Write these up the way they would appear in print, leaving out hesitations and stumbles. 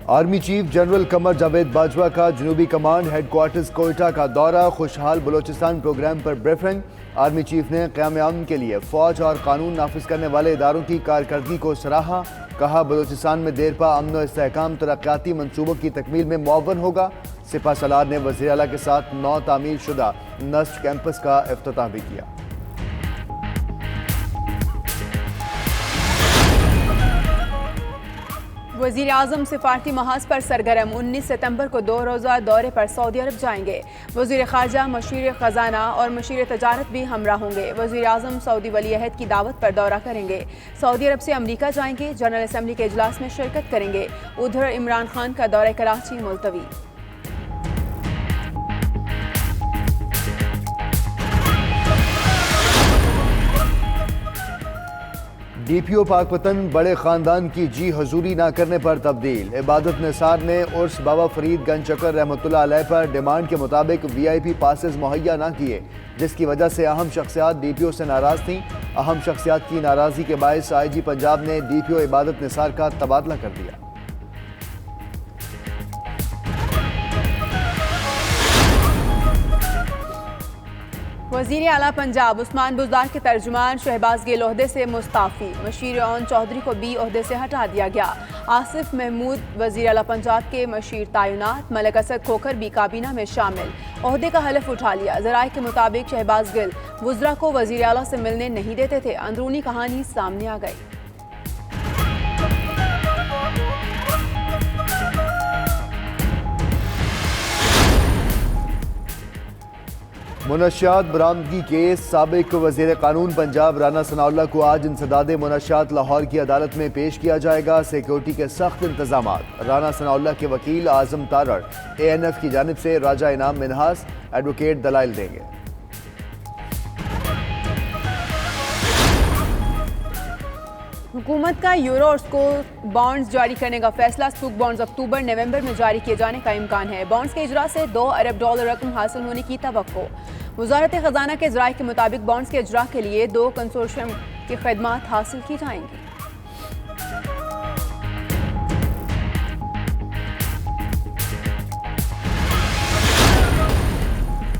Army chief general Qamar Javed Bajwa का जनूबी command headquarters Quetta का दौरा, खुशहाल बलोचिस्तान प्रोग्राम पर ब्रीफिंग। आर्मी चीफ ने क़याम अमन के लिए फ़ौज और कानून नाफिज करने वाले इदारों की कारकर्दगी को सराहा। कहा, बलोचिस्तान में देरपा अमन व इस्तेहकाम तरक्याती मनसूबों की तकमील में मुअव्वन होगा। सिपा सलार ने वज़ीर आला के साथ नौ तामीर शुदा नस्ट कैंपस का इफ्तिताह भी किया। वज़ीर आज़म सिफारती महाज पर सरगर्म, 19 सितंबर को 2 रोज़ा दौरे पर सऊदी अरब जाएंगे। वज़ीर ख़ारजा, मशीर ख़जाना और मशीर तजारत भी हमरा होंगे। वज़ीर आज़म सऊदी वली अहद की दावत पर दौरा करेंगे। सऊदी अरब से अमरीका जाएंगे, जनरल असम्बली के इजलास में शिरकत करेंगे। उधर इमरान खान का दौरा कराची मुलतवी। DPO पाकपतन बड़े खानदान की जी हजूरी ना करने पर तब्दील। इबादत निसार ने उर्स बाबा फरीद गंज चकर रहमतुल्लाह अलैह पर डिमांड के मुताबिक VIP पासेस मुहैया ना किए, जिसकी वजह से अहम शख्सियात DPO से नाराज थीं। अहम शख्सियात की नाराजगी के बायस IG पंजाब ने DPO इबादत निसार का तबादला कर दिया। वज़ीर आला पंजाब उस्मान बुज़दार के तर्जुमान शहबाज गिल ओहदे से मुस्ताफ़ी। मशीर ओन चौधरी को भी ओहदे से हटा दिया गया। आसिफ महमूद वज़ीर आला पंजाब के मशीर तैनात। मलिक असद खोखर भी काबीना में शामिल, ओहदे का हलफ उठा लिया। ज़राए के मुताबिक शहबाज गिल वुज़रा को वज़ीर आला से मिलने नहीं देते थे। अंदरूनी कहानी सामने आ गई। मुनशियात बरामदगी केस, साबिक वज़ीर कानून पंजाब राना सनाउल्लाह को आज इंसदाद मुनशियात लाहौर की अदालत में पेश किया जाएगा। सिक्योरिटी के सख्त इंतजाम। राना सनाउल्लाह के वकील आजम तारड़ ANF की जानिब से राजा इनाम मिनहास एडवोकेट दलाइल देंगे। हुकूमत का यूरो और स्कूल बॉन्ड्स जारी करने का फैसला। स्कूल बॉन्ड्स अक्टूबर-नवंबर में जारी किए जाने का इम्कान है। बॉन्ड्स के इजरा से $2 अरब रकम हासिल होने की तवक्को। वजारत खजाना के ज़राए के मुताबिक बॉन्ड्स के इजरा के लिए 2 कंसोर्शियम की खदमात हासिल की जाएंगी।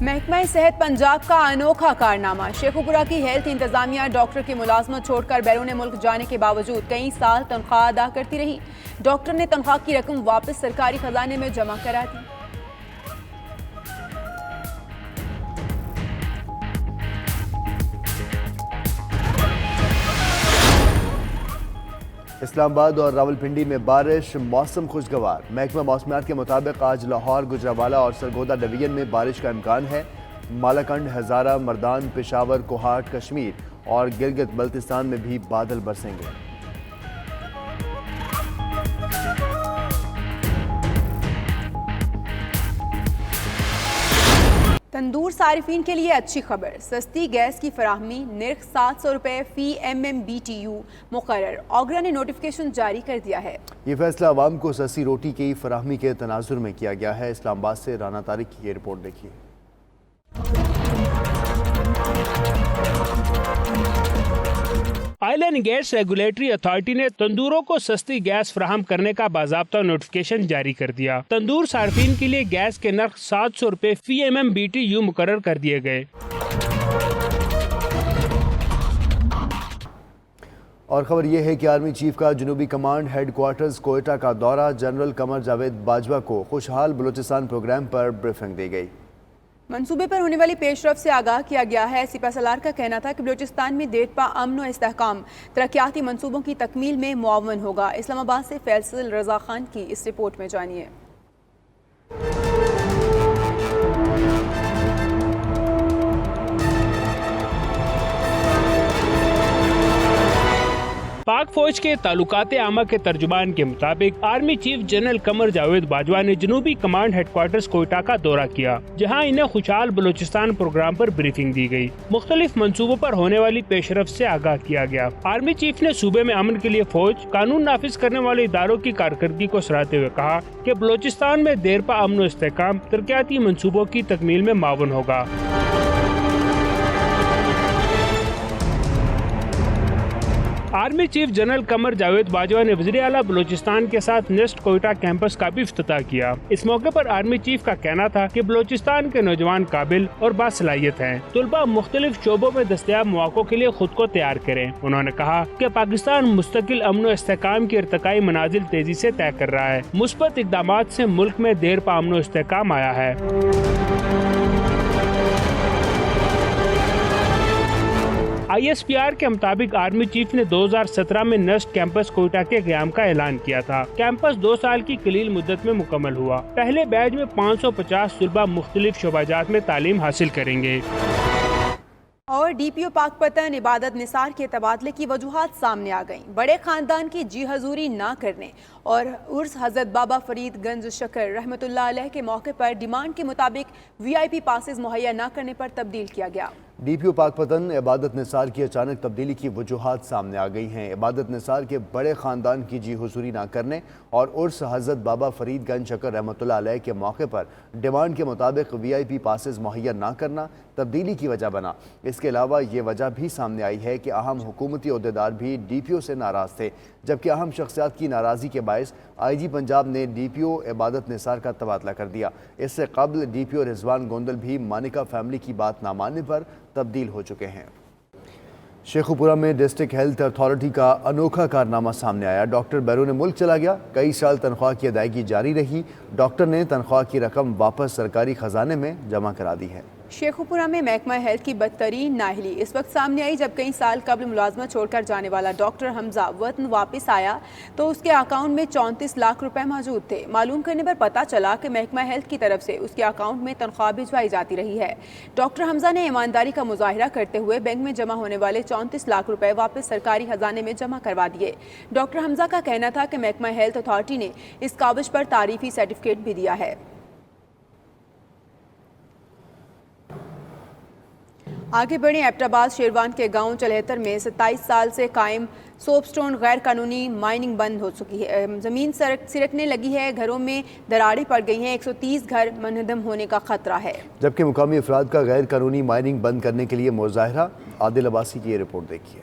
महकमा सेहत पंजाब का अनोखा कारनामा। शेखुपुरा की हेल्थ इंतजामिया डॉक्टर की मुलाजमत छोड़कर बैरून मुल्क जाने के बावजूद कई साल तनख्वाह अदा करती रही। डॉक्टर ने तनख्वाह की रकम वापस सरकारी खजाने में जमा करा दी। इस्लामाबाद और रावलपिंडी में बारिश, मौसम खुशगवार। महकमा मौसमियात के मुताबिक आज लाहौर, गुजरावाला और सरगोदा डिवीजन में बारिश का इम्कान है। मालाकंड, हज़ारा, मर्दान, पेशावर, कोहाट, कश्मीर और गिलगित बल्तिस्तान में भी बादल बरसेंगे। तंदूर सारिफीन के लिए अच्छी खबर। सस्ती गैस की फराहमी, निर्ख 700 रुपये फी MMBTU मुकर्रर। ऑगरा ने नोटिफिकेशन जारी कर दिया है। ये फैसला अवाम को सस्ती रोटी की फराहमी के तनाजुर में किया गया है। इस्लामाबाद से राना तारिक की ये रिपोर्ट देखिए। Oil and gas regulatory authority ने तंदूरों को सस्ती गैस फराहम करने का बाज़ाब्ता नोटिफिकेशन जारी कर दिया। तंदूर सार्फिन के लिए गैस के नर्ख 700 रुपये फी MMBTU मुकर्रर कर दिए गए। और खबर यह है कि आर्मी चीफ का जनूबी कमांड हेडक्वार्टर्स कोयटा का दौरा। जनरल कमर जावेद बाजवा को खुशहाल बलोचिस्तान प्रोग्राम पर ब्रीफिंग दी गई। मंसूबे पर होने वाली पेशरफ से आगाह किया गया है। सिपा सलार का कहना था कि बलूचिस्तान में देरपा अमन और इस्तेहकाम तरक्याती मनसूबों की तकमील में मुअव्वन होगा। इस्लामाबाद से फैसल रजा खान की इस रिपोर्ट में जानिए। पाक फौज के ताल्लुकात आमा के तर्जुमान के मुताबिक army chief general Qamar Javed Bajwa ने जनूबी कमांड हेडक्वार्टर्स कोयटा का दौरा किया, जहां इन्हें खुशहाल बलूचिस्तान प्रोग्राम पर ब्रीफिंग दी गई। मुख्तलिफ मंसूबों पर होने वाली पेशरफ से आगाह किया गया। आर्मी चीफ ने सूबे में अमन के लिए फौज, कानून नाफिज करने वाले इदारों की कारकर्दगी को सराहते हुए कहा कि बलूचिस्तान में देरपा अमन और इस्तेहकाम तरक्याती मंसूबों की तकमील में मावन होगा। Army chief general Qamar Javed Bajwa ने वज़ीर आला बलूचिस्तान के साथ नेस्ट कोयटा कैंपस का भी इफ्तिताह किया। इस मौके पर आर्मी चीफ का कहना था कि बलूचिस्तान के नौजवान काबिल और बासलाहियत हैं। तुलबा मुख्तलिफ शोबों में दस्तयाब मौक़ों के लिए खुद को तैयार करें। उन्होंने कहा कि पाकिस्तान मुस्तकिल अमन और इस्तेहकाम की इर्तिकाई मनाजिल तेजी से तय कर रहा है। मुस्बत इक़दामात से मुल्क में देर पा अमन और इस्तेहकाम आया है। ISPR के मुताबिक आर्मी चीफ ने 2017 में नेस्ट कैंपस कोयटा के क़याम का ऐलान किया था। कैंपस 2 साल की कलील मुद्दत में मुकम्मल हुआ। पहले बैच में 550 तुलबा मुख्तलिफ शोबाजात में तालीम हासिल करेंगे। और DPO पाकपतन इबादत निसार के तबादले की वजूहात सामने आ गईं। बड़े खानदान की जी हजूरी ना करने और उर्स हज़रत बाबा फरीद गंज शकर रहमतुल्लाह अलैह के मौके पर डिमांड के मुताबिक VIP पासेस मुहैया न करने पर तब्दील किया गया। DPO पाकपतन इबादत निसार की अचानक तब्दीली की वजूहात सामने आ गई हैं। इबादत निसार के बड़े ख़ानदान की जी हुजूरी ना करने और उर्स हज़रत बाबा फरीद गंज शकर रहमतुल्लाह अलैह के मौके पर डिमांड के मुताबिक VIP पासेस मुहैया ना करना तब्दीली की वजह बना। इसके अलावा ये वजह भी सामने आई है कि अहम हुकूमती अहदेदार भी DPO से नाराज़ थे, जबकि अहम शख्सियात की नाराज़गी के बायस IG पंजाब ने DPO इबादत निसार का तबादला कर दिया। इससे कबल DPO रिजवान गोंदल भी मानिका फैमिली की बात ना मानने पर तब्दील हो चुके हैं। शेखुपुरा में डिस्ट्रिक्ट हेल्थ अथॉरिटी का अनोखा कारनामा सामने आया। डॉक्टर बैरून मुल्क चला गया। कई साल तनख्वाह की अदायगी जारी रही। डॉक्टर ने तनख्वाह की रकम वापस सरकारी खजाने में जमा करा दी है। शेखुपुरा में महकमा हेल्थ की बदतरीन नाअहली इस वक्त सामने आई जब कई साल कबल मुलाजमत छोड़कर जाने वाला डॉक्टर हमजा वतन वापस आया तो उसके अकाउंट में 34 लाख रुपए मौजूद थे। मालूम करने पर पता चला कि महकमा हेल्थ की तरफ से उसके अकाउंट में तनख्वाह भिजवाई जाती रही है। डॉक्टर हमजा ने ईमानदारी का मुजाहिरा करते हुए बैंक में जमा होने वाले 34 लाख रुपए वापस सरकारी खजाने में जमा करवा दिए। डॉक्टर हमजा का कहना था कि महकमा हेल्थ अथॉरिटी ने इस काबिज पर तारीफी सर्टिफिकेट भी दिया है। आगे बढ़े एबटाबाद शेरवान के गांव चलहेतर में 27 साल से कायम सोपस्टोन गैर कानूनी माइनिंग बंद हो चुकी है। ज़मीन सिरकने लगी है, घरों में दरारें पड़ गई हैं, 130 घर मनहदम होने का खतरा है। जबकि मुकामी अफराद का गैर कानूनी माइनिंग बंद करने के लिए मुजाहरा। आदिल अब्बासी की ये रिपोर्ट देखिए।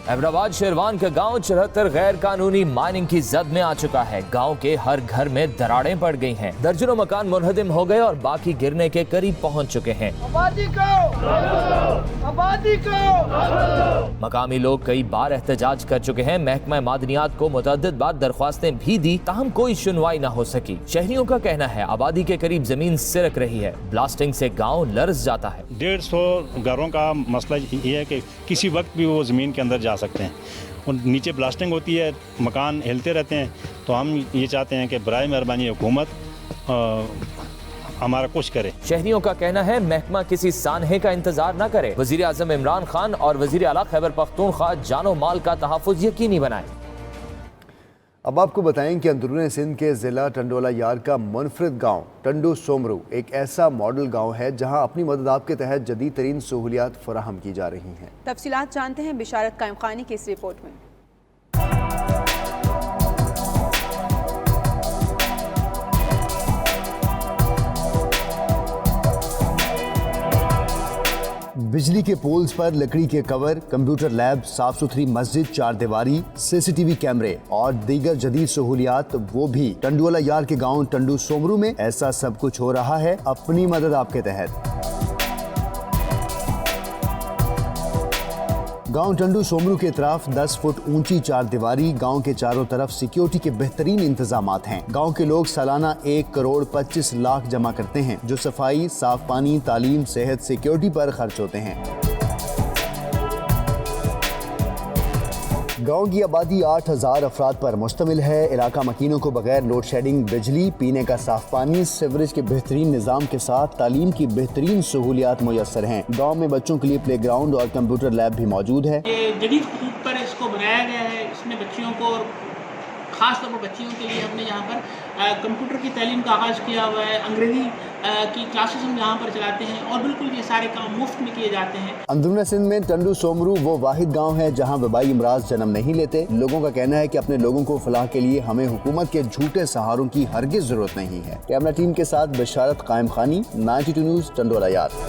एबटाबाद शेरवान का गांव 74 गैर कानूनी माइनिंग की जद में आ चुका है। गांव के हर घर में दरारें पड़ गई हैं। दर्जनों मकान मुनहदिम हो गए और बाकी गिरने के करीब पहुंच चुके हैं। आबादी को मकामी लोग कई बार एहतजाज कर चुके हैं। महकमा मादनियात को मुतअद्दिद बार दरख्वास्तें भी दी, ताहम कोई सुनवाई न हो सकी। शहरियों का कहना है आबादी के करीब जमीन सिरक रही है। ब्लास्टिंग से गाँव लर्ज जाता है। 150 घरों का मसला ये है कि किसी वक्त भी वो जमीन के अंदर जा सकते हैं और नीचे ब्लास्टिंग होती है, मकान हिलते रहते हैं। तो हम ये चाहते हैं कि बराए मेहरबानी हुकूमत हमारा कुछ करे। शहरियों का कहना है महकमा किसी सानहे का इंतजार न करे। वजीर आजम इमरान खान और वजीर आला खैबर पख्तूनख्वा जानो माल का तहफ़्फ़ुज़ यकीनी बनाए। अब आपको बताएं कि अंदरूनी सिंध के ज़िला टंडोला यार का मुनफरिद गांव टंडू सोमरू एक ऐसा मॉडल गांव है जहां अपनी मदद आपके तहत जदीद तरीन सहूलियात फराहम की जा रही हैं। तफसीलात जानते हैं बिशारत कायम खानी की इस रिपोर्ट में। बिजली के पोल्स पर लकड़ी के कवर, कंप्यूटर लैब, साफ सुथरी मस्जिद, 4 दीवारी, CCTV कैमरे और दीगर जदीद सहूलियात, वो भी टंडोला यार के गांव टंडू सोमरू में। ऐसा सब कुछ हो रहा है अपनी मदद आपके तहत। गांव टंडू सोमरू के तरफ 10 फुट ऊंची 4 दीवारी, गांव के चारों तरफ सिक्योरिटी के बेहतरीन इंतजामात हैं। गांव के लोग सालाना 1 करोड़ 25 लाख जमा करते हैं, जो सफाई, साफ पानी, तालीम, सेहत, सिक्योरिटी पर खर्च होते हैं। गांव की आबादी 8000 अफराद पर मुश्तमिल है। इलाका मकीनों को बगैर लोड शेडिंग बिजली, पीने का साफ पानी, सीवरेज के बेहतरीन निज़ाम के साथ तालीम की बेहतरीन सहूलियात मुयस्सर हैं। गांव में बच्चों के लिए प्ले ग्राउंड और कंप्यूटर लैब भी मौजूद है। ये जदीद खतूत पर इसको बनाया गया है। इसमें बच्चियों को ख़ास तौर पर बच्चियों के लिए हमने यहाँ पर कंप्यूटर की तालीम का आगाज़ किया हुआ है, अंग्रेज़ी की क्लासेस हम यहाँ पर चलाते हैं और बिल्कुल ये सारे काम मुफ्त में किए जाते हैं। अंदरून सिंध में टंडू सोमरू वो वाहिद गांव है जहां वबाई अमराज जन्म नहीं लेते। लोगों का कहना है कि अपने लोगों को फलाह के लिए हमें हुकूमत के झूठे सहारों की हरगिज जरूरत नहीं है। कैमरा टीम के साथ बशारत कायम खानी, 92 न्यूज़, टंडोला यार।